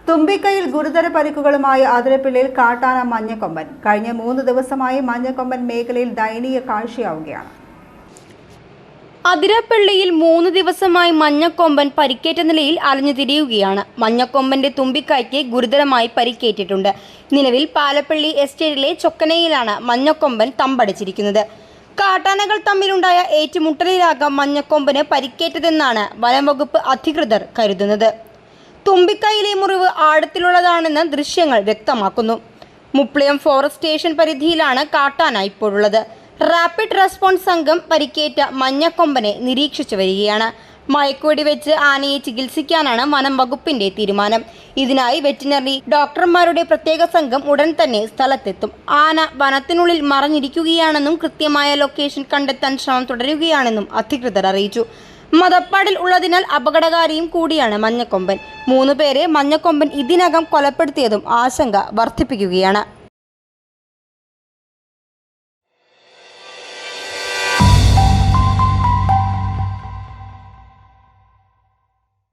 തുമ്പിക്കൈയിൽ ഗുരുതര പരിക്കുകളുമായി അതിരപ്പിള്ളിയിൽ കാട്ടാന മഞ്ഞക്കൊമ്പൻ. കഴിഞ്ഞ 3 ദിവസമായി മഞ്ഞക്കൊമ്പൻ മേഖലയിൽ ദയനീയ കാഴ്ചയാവുകയാണ്. അതിരപ്പള്ളിയിൽ 3 ദിവസമായി മഞ്ഞക്കൊമ്പൻ പരിക്കേറ്റ നിലയിൽ അലഞ്ഞുതിരിയുകയാണ്. മഞ്ഞക്കൊമ്പന്റെ തുമ്പിക്കൈക്ക് ഗുരുതരമായി പരിക്കേറ്റിട്ടുണ്ട്. നിലവിൽ പാലപ്പള്ളി എസ്റ്റേറ്റിലെ ചൊക്കനയിലാണ് മഞ്ഞക്കൊമ്പൻ തമ്പടിച്ചിരിക്കുന്നത്. കാട്ടാനകൾ തമ്മിലുണ്ടായ ഏറ്റുമുട്ടലിലാകാം മഞ്ഞക്കൊമ്പന് പരിക്കേറ്റതെന്നാണ് വനംവകുപ്പ് അധികൃതർ കരുതുന്നത്. തുമ്പിക്കൈയിലെ മുറിവ് ആഴത്തിലുള്ളതാണെന്ന് ദൃശ്യങ്ങൾ വ്യക്തമാക്കുന്നു. മുപ്ലിയം ഫോറസ്റ്റ് സ്റ്റേഷൻ പരിധിയിലാണ് കാട്ടാന ഇപ്പോഴുള്ളത്. റാപ്പിഡ് റെസ്പോൺസ് സംഘം പരിക്കേറ്റ മഞ്ഞക്കൊമ്പനെ നിരീക്ഷിച്ചു വരികയാണ്. മയക്കുവെടി വെച്ച് ആനയെ ചികിത്സിക്കാനാണ് വനം വകുപ്പിന്റെ തീരുമാനം. ഇതിനായി വെറ്റിനറി ഡോക്ടർമാരുടെ പ്രത്യേക സംഘം ഉടൻ തന്നെ സ്ഥലത്തെത്തും. ആന വനത്തിനുള്ളിൽ മറഞ്ഞിരിക്കുകയാണെന്നും കൃത്യമായ ലൊക്കേഷൻ കണ്ടെത്താൻ ശ്രമം തുടരുകയാണെന്നും അധികൃതർ അറിയിച്ചു. മതപ്പാടിൽ ഉള്ളതിനാൽ അപകടകാരിയും കൂടിയാണ് മഞ്ഞക്കൊമ്പൻ. 3 പേരെ മഞ്ഞക്കൊമ്പൻ ഇതിനകം കൊലപ്പെടുത്തിയതും ആശങ്ക വർദ്ധിപ്പിക്കുകയാണ്.